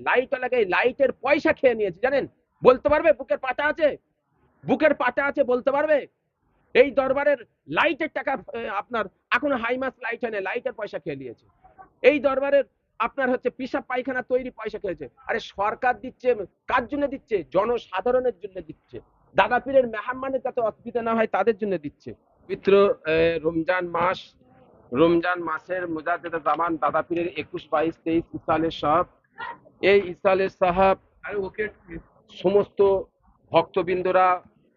Light লাগে, লাইটের পয়সা খেয়ে নিয়েছে জানেন। বলতে পারবে বুকের পাটা আছে, বুকের পাটা আছে বলতে পারবে? এই দরবারের লাইটের টাকা আপনার এখন হাইমাস লাইট এনে লাইটের পয়সা খেয়ে নিয়েছে। এই দরবারের আপনার হচ্ছে পিসাব পায়খানা তৈরি পয়সা খেয়েছে। আরে সরকার দিচ্ছে, কার জন্য দিচ্ছে? জনসাধারণের জন্য দিচ্ছে। দাদা পীরের মেহমানের যাতে অসুবিধা না হয় তাদের জন্য দিচ্ছে। পবিত্র রমজান মাস, রমজান মাসের মুজাদ্দেদ জামান দাদা পীরের 21, 22, 23 ইসালের সাহাব, এই ইসালের সাহাব সমস্ত ভক্তবৃন্দরা,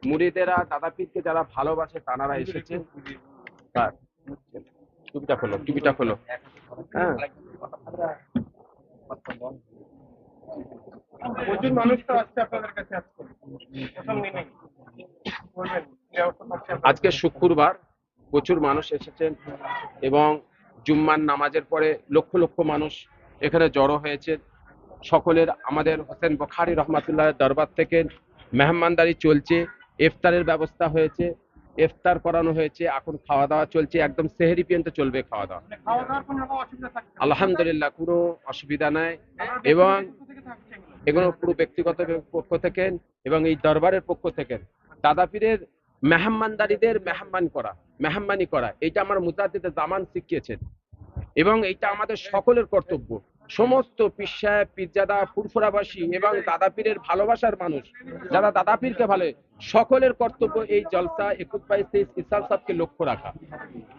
মুরিদেরা, দাদা পীরকে যারা ভালোবাসে তারা এসেছে। টুপিটা খোলো, টুপিটা খোলো। হ্যাঁ, প্রচুর মানুষ তো আসছে আপনাদের কাছে আজকে, প্রথম দিনে বলবেন কি অবস্থা থাকছে? আজকে শুক্রবার, প্রচুর মানুষ এসেছেন এবং জুম্মার নামাজের পরে লক্ষ লক্ষ মানুষ এখানে জড়ো হয়েছে। সকলের আমাদের হোসেন বুখারী রহমাতুল্লাহ দরবার থেকে মেহমানদারি চলছে, ইফতারের ব্যবস্থা হয়েছে, ইফতার করানো হয়েছে, এখন খাওয়া দাওয়া চলছে, একদম সেহরি পর্যন্ত চলবে খাওয়া দাওয়া। খাওয়া দাওয়ার কোনো রকম অসুবিধা থাকছে? আলহামদুলিল্লাহ কোনো অসুবিধা নাই। এবং এগুলো পুরো ব্যক্তিগত পক্ষ থেকে এবং এই দরবারের পক্ষ থেকে দাদা পীরের মেহমানদারিদের মেহমানি করা এইটা আমার মুজাদ্দেদ জামান শিখিয়েছেন এবং এইটা আমাদের সকলের কর্তব্য। সমস্ত পীর সাহেব, পীরজাদা, ফুরফুরাবাসী এবং দাদা পীরের ভালোবাসার মানুষ যারা দাদা পীরকে ভালো, সকলের কর্তব্য এই জলসা 21, 22, 23 ইসাল সাহেবকে লক্ষ্য রাখা।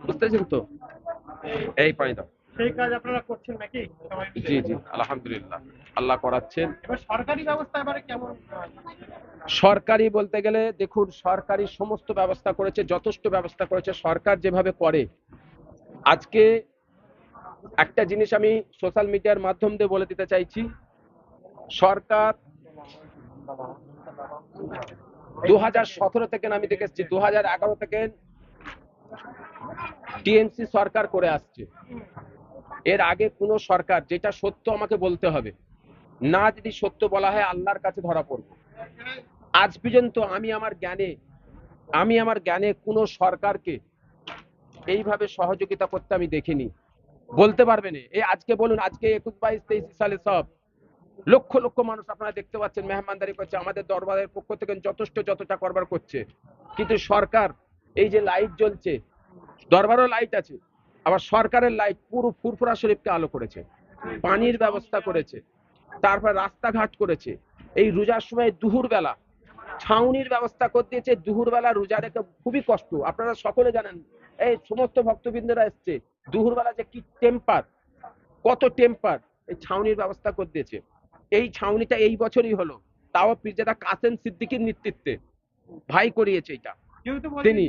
বুঝতেছেন তো? এই পাই দাও। সেই কাজ আপনারা করছেন নাকি? জি জি, আলহামদুলিল্লাহ আল্লাহ করাচ্ছেন। এবার সরকারি ব্যবস্থা এবারে কেমন? সরকারি বলতে গেলে দেখুন, সরকারি সমস্ত ব্যবস্থা করেছে, যথেষ্ট ব্যবস্থা করেছে সরকার যেভাবে করে। আজকে একটা জিনিস আমি সোশ্যাল মিডিয়ার মাধ্যম দিয়ে বলে দিতে চাইছি, সরকার 2017 থেকে আমি দেখেছি, 2011 থেকে টিএমসি সরকার করে আসছে। এর আগে কোন সরকার, যেটা সত্য আমাকে বলতে হবে, না যদি সত্য বলা হয় আল্লাহর কাছে ধরা পড়বে। আজ পর্যন্ত আমি আমার জ্ঞানে কোন সরকারকে এইভাবে সহযোগিতা করতে আমি দেখিনি। বলতে পারবেন এই আজকে বলুন, আজকে 21, 22, 23 সালে সব লক্ষ লক্ষ মানুষ আপনারা দেখতে পাচ্ছেন মেহমানদারি করছে, আমাদের দরবারের পক্ষ থেকে যতটা করবার করছে। কিন্তু সরকার এই যে লাইট জ্বলছে, দরবারও লাইট আছে, আবার সরকারের লাইট পুরো ফুরফুরা শরীফকে আলো করেছে, পানির ব্যবস্থা করেছে, তারপর রাস্তাঘাট করেছে। এই রোজার সময় দুপুর বেলা ছাউনির ব্যবস্থা করে দিয়েছে। দুপুর বেলা রোজা রেখে খুবই কষ্ট, আপনারা সকলে জানেন। এই সমস্ত ভক্তবৃন্দরা এসছে, দুপুর বেলা যে কি টেম্পার, কত টেম্পার, এই ছাউনির ব্যবস্থা করে দিয়েছে। এই ছাউনিটা এই বছরই হলো, তাও পীরজাদা কাসেম সিদ্দিকীর নেতৃত্বে ভাই করিয়েছে এটা। তিনি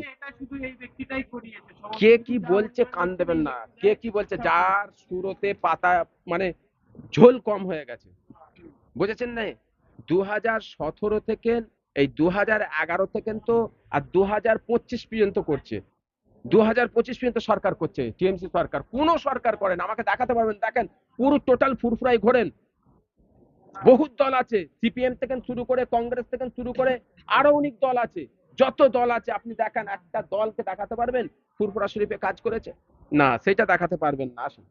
কে কি বলছে কান দেবেন না, কে কি বলছে, যার সুরতে পাতা মানে ঝোল কম হয়ে গেছে, বুঝেছেন না? 2017 থেকে এই 2011 থেকে তো আর 2025 পর্যন্ত করছে, 2025 পর্যন্ত সরকার করছে টিএমসি সরকার। কোন সরকার করেন আমাকে দেখাতে পারবেন? দেখেন পুরো টোটাল ফুরফুরাই ঘোরেন, বহুত দল আছে, সিপিএম থেকে শুরু করে, কংগ্রেস থেকে শুরু করে আরো অনেক দল আছে, যত দল আছে আপনি দেখান, একটা দলকে দেখাতে পারবেন ফুরফুরা শরীফে কাজ করেছে? না, সেটা দেখাতে পারবেন না। আসুন।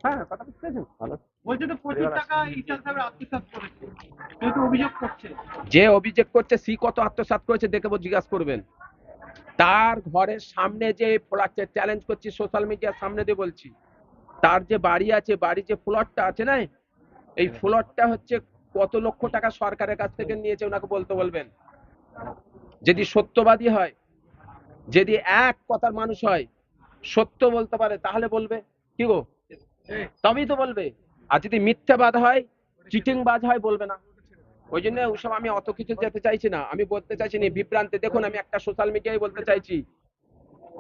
হ্যাঁ, কথা বুঝতেছেন? ভালো বলছে তো 25 টাকা ইসাল সাহেব আত্মসাৎ করেছে, যেহেতু অভিযোগ করছে। যে অভিযোগ করছে সি কত আত্মসাৎ করেছে দেখে জিজ্ঞাসা করবেন। তার ঘরের সামনে যে ফ্ল্যাটটা, চ্যালেঞ্জ করছি সোশ্যাল মিডিয়ার সামনে দিয়ে বলছি, তার যে বাড়ি আছে, বাড়ি যে ফ্ল্যাটটা আছে না, এই ফ্ল্যাটটা হচ্ছে কত লক্ষ টাকা সরকারের কাছ থেকে নিয়েছে ওনাকে বলতে বলবেন। যদি সত্যবাদী হয়, যদি এক কথার মানুষ হয়, সত্য বলতে পারে, তাহলে বলবে কি গো, তবেই তো বলবে। আর যদি মিথ্যাবাদ হয়, চিটিংবাজ হয়, বলবে না। ওই জন্য ওসব আমি অত কিছু যেতে চাইছি না। আমি বলতে চাইছি না বিভ্রান্তি। দেখুন, আমি একটা সোশ্যাল মিডিয়ায় বলতে চাইছি,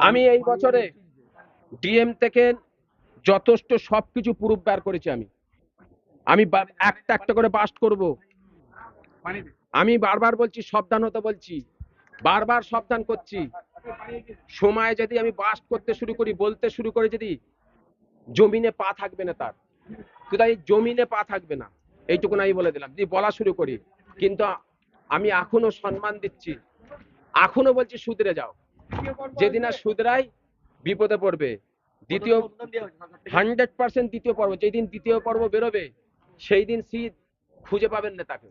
আমি এই বছরে ডিএম থেকে যথেষ্ট সবকিছু প্রুফ বের করেছি। আমি একটা একটা করে বাস্ট করব। আমি বারবার বলছি, সাবধান হতে বলছি, বারবার সাবধান করছি। সময় যদি আমি বাস্ট করতে শুরু করি, বলতে শুরু করি, যদি জমিনে পা থাকবে না, তার কোথায় জমিনে পা থাকবে না, এইটুকু আমি বলে দিলাম। যদি বলা শুরু করি, কিন্তু আমি এখনো সম্মান দিচ্ছি, এখনো বলছি শুধরে যাও। যেদিন আর শুধরাই বিপদে পড়বে। 100% দ্বিতীয় পর্ব, যেদিন দ্বিতীয় পর্ব বেরোবে সেই দিন শীত খুঁজে পাবেন না তাকে,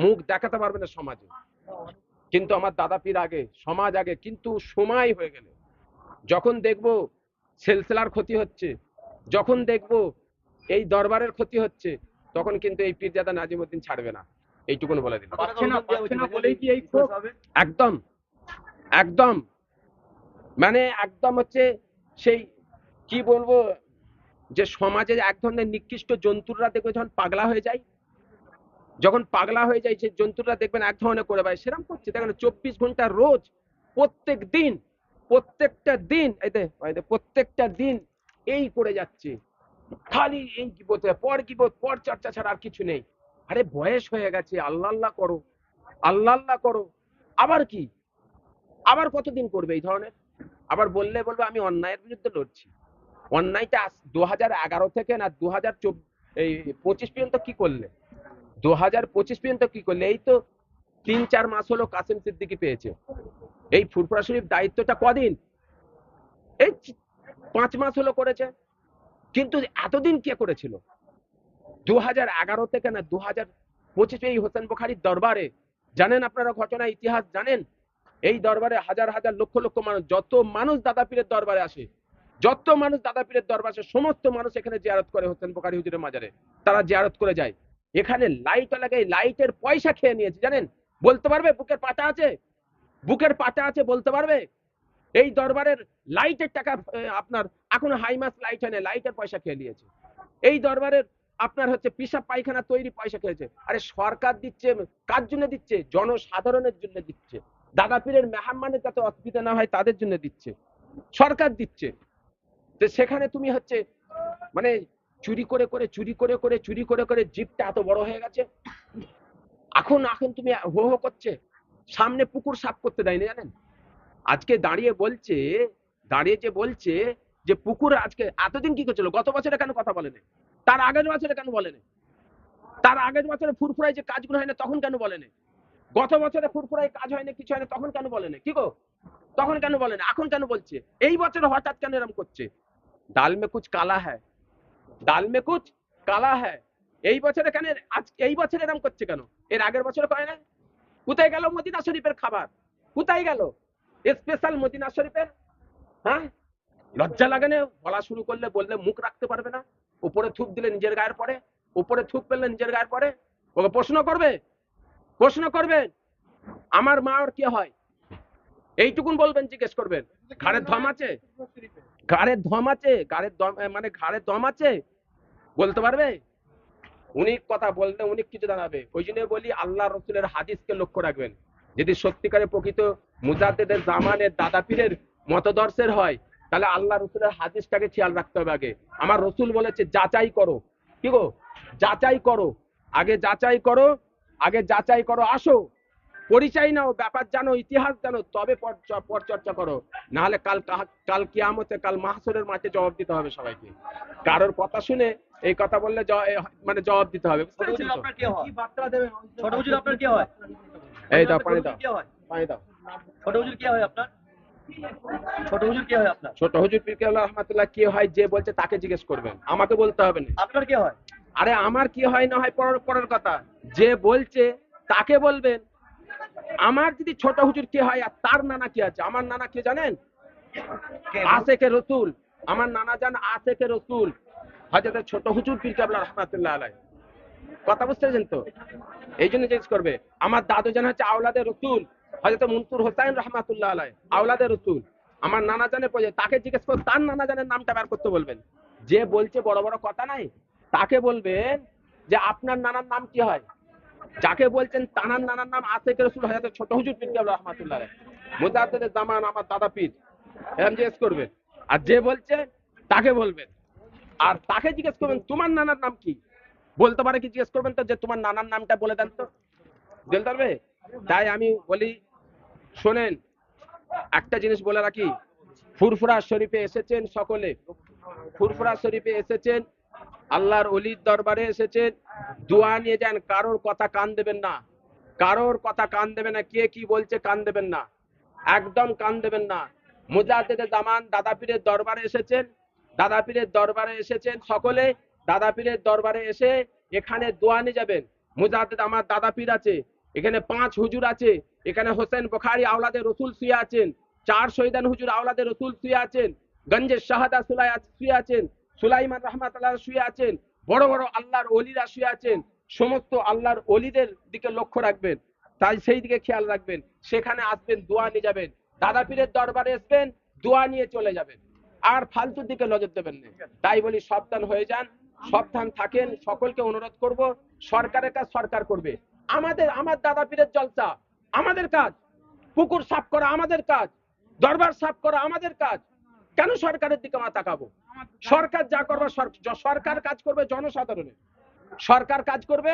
মুখ দেখাতে পারবে না সমাজে। কিন্তু আমার দাদা পীর আগে, সমাজ আগে, কিন্তু সময় হয়ে গেলে যখন দেখবো সিলসিলার ক্ষতি হচ্ছে, যখন দেখবো এই দরবারের ক্ষতি হচ্ছে, তখন কিন্তু এই পীরজাদা নাজিমউদ্দিন ছাড়বে না, এইটুকুন বলে দিলাম। পাচ্ছে না বলেই কি এই ক্ষোভ? একদম একদম, মানে একদম হচ্ছে সেই কি বলবো, যে সমাজে এক ধরনের নিকৃষ্ট জন্তুরা দেখবে যখন পাগলা হয়ে যায়, যখন পাগলা হয়ে যায় সেই জন্তুরা দেখবেন এক ধরনের করে ভাই সেরকম করছে। দেখেন 24 ঘন্টা রোজ, প্রত্যেক দিন, প্রত্যেকটা দিন, এই দে প্রত্যেকটা দিন এই করে যাচ্ছে, খালি এই কিবত পর চর্চা ছাড়া আর কিছু নেই। আরে বয়স হয়ে গেছে, আল্লাহ আল্লাহ করো, আল্লাহ আল্লাহ করো। আবার কি, আবার কতদিন করবে এই ধরনের? আবার বললে বলবে আমি অন্যায়ের বিরুদ্ধে লড়ছি। অন্যায়টা 2011 থেকে না 2025 পর্যন্ত কি করলে? 2025 পর্যন্ত কি করলে? এই তো 3-4 মাস হলো কাসেম সিদ্দিকী পেয়েছে। এই ফুরফুরা শরীফ দায়িত্বটা কদিন? এই 5 মাস হলো করেছে। কিন্তু এতদিন কে করেছিল? 2011 থেকে না 2025 এই হোসেন বুখারীর দরবারে, জানেন আপনারা ঘটনা ইতিহাস জানেন? এই দরবারে হাজার হাজার লক্ষ লক্ষ মানুষ, যত মানুষ দাদা পীরের দরবারে আসে, যত মানুষ দাদা পীরের দরবারে আসে, সমস্ত মানুষ এখানে জিয়ারত করে হোসেন বুখারী হুজুরের মাজারে, তারা জিয়ারত করে যায়। এখানে লাইট লাগাই, লাইটের পয়সা খেয়ে নিয়েছে, জানেন? বলতে পারবে? বুকের পাটা আছে, বুকের পাটা আছে, বলতে পারবে? এই দরবারের লাইটের টাকা আপনার এখন হাইমাস লাইট হয় না, লাইটের পয়সা খেয়ে নিয়েছে। এই দরবারের আপনার হচ্ছে পিসাব পায়খানা তৈরি পয়সা খেয়েছে। আরে সরকার দিচ্ছে, কার জন্য দিচ্ছে? জনসাধারণের জন্য দিচ্ছে। দাদা পীরের মেহমানের যাতে অসুবিধা না হয় তাদের জন্য দিচ্ছে, সরকার দিচ্ছে। তো সেখানে তুমি হচ্ছে মানে চুরি করে করে চুরি করে করে চুরি করে করে জিপটা এত বড় হয়ে গেছে। এখন এখন তুমি হো হো করছে, সামনে পুকুর সাফ করতে দেয়নি, জানেন? আজকে দাঁড়িয়ে যে বলছে যে পুকুর আজকে এতদিন কি করছিল, গত বছরে কেন কথা বলেনি? তার আগের বছরে কেন বলেনি? তার আগের বছরে ফুরফুরায় যে কাজগুলো হয় না তখন কেন বলেনি? গত বছরে ফুরফুরায় কাজ হয় না, কিছু হয় না, তখন কেন বলেনি? কি গো, তখন কেন বলেনি? এখন কেন বলছে? এই বছরে হঠাৎ কেন এরকম করছে? ডাল মে কুছ কালা হ্যায়, ডাল মে কুছ কালা হ্যায়। এই বছরে কেন, আজ এই বছরে এরকম করছে কেন? এর আগের বছরে করে না? কোথায় গেল মদিনা শরীফের খাবার? কোথায় গেল স্পেশাল মদিনা শরীফের? হ্যাঁ, লজ্জা লাগে না? বলা শুরু করলে বললে মুখ রাখতে পারবে না। উপরে থুপ দিলে নিজের গায়ের পরে, উপরে থুপ পেলে নিজের গায়ের পরে। ওকে প্রশ্ন করবে, প্রশ্ন করবেন আমার মা ওর কি হয়, এইটুকুন বলবেন, জিজ্ঞেস করবেন। ঘাড়ের ধম আছে, ঘাড়ের ধম আছে, ঘাড়ের দম মানে ঘাড়ের দম আছে, বলতে পারবে? উনি কথা বলতে উনি কিছু জানাবে। ওই জন্য বলি আল্লাহ রসুলের হাদিসকে লক্ষ্য রাখবেন। যদি সত্যিকারে প্রকৃত মুজাদ্দেদের জামানের দাদা পীরের মতদর্শের হয়, তাহলে আল্লাহ রসুলের হাদিসটাকে খেয়াল রাখতে হবে। আগে আমার রসুল বলেছে যাচাই করো, কি গো, যাচাই করো, আগে যাচাই করো, আগে যাচাই করো, আসো পরিচয় নাও, ব্যাপার জানো, ইতিহাস জানো, তবে পরচর্চা করো। নাহলে কাল কিয়ামতে, কাল মাহশরের মাঠে জবাব দিতে হবে সবাইকে। কারোর কথা শুনে এই কথা বললে মানে জবাব দিতে হবে। বুঝতে পেরেছেন তো? কি বার্তা দেবেন? ছোট হুজুর আপনার কি হয়? এই দাও পানি দাও, কি হয়? পানি দাও। ছোট হুজুর কি হয় আপনার? ছোট হুজুর কি হয় আপনার? ছোট হুজুর পীর কেবলা রহমাতুল্লাহ কি হয় যে বলছে তাকে জিজ্ঞেস করবেন, আমাকে বলতে হবে না। আপনার কি হয়? আরে আমার কি হয় না হয় পরের কথা, যে বলছে তাকে বলবেন। আমার যদি ছোট হুজুর কি হয় আর তার নানা কি আছে? আমার নানা কি জানেন? আশেকে রসুল। আমার নানা জান আশেকে রসুল হযরত ছোট হুজুর পীর কেবলা রহমাতুল্লাহ আলাইহি। কথা বুঝতে পেরেছেন তো? এই জন্য জিজ্ঞেস করবে। আমার দাদু জান হচ্ছে আওলাদে রসুল হযরত মুনসুর হোসাইন রহমাতুল্লাহ আলাইহি, আওলাদে রসুল। আমার নানা জানের পরে তাকে জিজ্ঞেস করে তার নানা জানের নামটা বের করতে বলবেন। যে বলছে বড় বড় কথা নাই তাকে বলবেন যে আপনার নানার নাম কি হয়? যাকে বলছেন তার নানার নাম আশেকে রসুল হযরত ছোট হুজুর পীর কেবলা রহমাতুল্লাহ আলাইহি, মুজাদ্দেদের জামান আমার দাদা পীর, এরকম জিজ্ঞেস করবেন। আর যে বলছে তাকে বলবেন। আর তাকে জিজ্ঞেস করবেন তোমার নানার নাম কি? বলতে পারে কি? জিজ্ঞেস করবেন তো যে তোমার নানার নামটা বলে দেন তো, বলতে পারবে? তাই আমি বলি শোনেন, একটা জিনিস বলে রাখি, ফুরফুরা শরীফে এসেছেন সকলে, ফুরফুরা শরীফে এসেছেন, আল্লাহর ওলির দরবারে এসেছেন, দোয়া নিয়ে যান, কারোর কথা কান দেবেন না, কারোর কথা কান দেবেন না, কে কি বলছে কান দেবেন না, একদম কান দেবেন না। মুজাদ্দেদে জামান দাদা পীরের দরবারে এসেছেন, দাদা পীরের দরবারে এসেছেন সকলে, দাদা পীরের দরবারে এসে এখানে দোয়া নিয়ে যাবেন। মুজাদ্দিদ আমার দাদা পীর আছে, এখানে 5 হুজুর আছে, এখানে হোসেন বুখারী আওলাদে রসুল শুয়ে আছেন, 4 শহীদান হুজুর আওলাদে রসুল শুয়ে আছেন, গঞ্জে শাহাদা শুয়ে আছেন, সুলাইমান রহমাতুল্লাহ শুয়ে আছেন, বড় বড় আল্লাহর ওলিরা শুয়ে আছেন। সমস্ত আল্লাহর ওলিদের দিকে লক্ষ্য রাখবেন, তাই সেই দিকে খেয়াল রাখবেন। সেখানে আসবেন, দোয়া নিয়ে যাবেন। দাদা পীরের দরবারে আসবেন, দোয়া নিয়ে চলে যাবেন, আর ফালতুর দিকে নজর দেবেন না। তাই বলি সাবধান হয়ে যান, সাবধান থাকেন। সকলকে অনুরোধ করব, সরকারের কাজ সরকার করবে। আমার দাদা পীরের জলসা আমাদের কাজ, পুকুর সাফ করা আমাদের কাজ, দরবার সাফ করা আমাদের কাজ। কেন সরকারের দিকে আমরা তাকাবো? সরকার যা করবে, সরকার কাজ করবে জনসাধারণের, সরকার কাজ করবে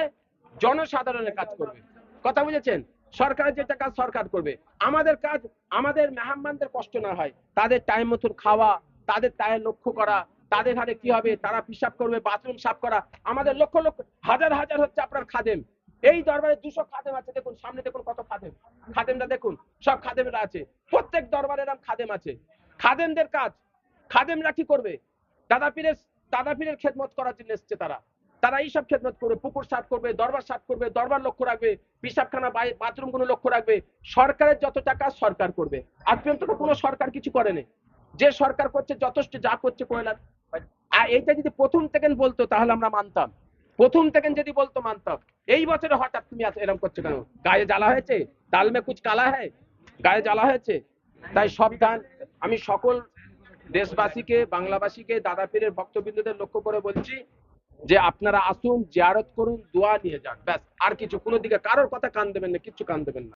জনসাধারণের কাজ করবে। কথা বুঝেছেন? সরকারের যেটা কাজ সরকার করবে, আমাদের কাজ আমাদের মেহমানদের কষ্ট না হয়, তাদের টাইম মতন খাওয়া, তাদের টাইম লক্ষ্য করা, তাদের ঘরে কি হবে, তারা পিশাব করবে, বাথরুম সাফ করা। আমাদের লক্ষ লক্ষ হাজার হাজার হচ্ছে আপনার খাদেম। এই দরবারে 200 খাদেম আছে, দেখুন সামনে দেখুন কত খাদেম, খাদেমরা দেখুন, সব খাদেমরা আছে। প্রত্যেক দরবারে এরকম খাদেম আছে। খাদেমদের কাজ, খাদেমরা কি করবে? দাদা পীরের খেদমত করার জন্য এসছে তারা। তারা এইসব খেদমত করবে, পুকুর সাফ করবে, দরবার সাফ করবে, দরবার লক্ষ্য রাখবে, পিশাবখানা বাথরুম গুলো লক্ষ্য রাখবে। সরকারের যত টাকা সরকার করবে। আজ পর্যন্ত তো কোনো সরকার কিছু করেনি। যে সরকার করছে যথেষ্ট, যা করছে করে না। আর এইটা যদি প্রথম থেকে বলতো তাহলে আমরা মানতাম, প্রথম থেকে যদি বলতো মানতাম। এই বছরে হঠাৎ তুমি এরকম করছো কেন? গায়ে জ্বালা হয়েছে? দাল মে কুছ কালা হ্যায়? গায়ে জ্বালা হয়েছে? তাই সাবধান। আমি সকল দেশবাসীকে, বাংলাবাসীকে, দাদা পীরের ভক্তবৃন্দদের লক্ষ্য করে বলছি যে আপনারা আসুন, জিয়ারত করুন, দোয়া নিয়ে যান, ব্যাস। আর কিছু কোনো দিকে কারোর কথা কান দেবেন না, কিচ্ছু কান দেবেন না।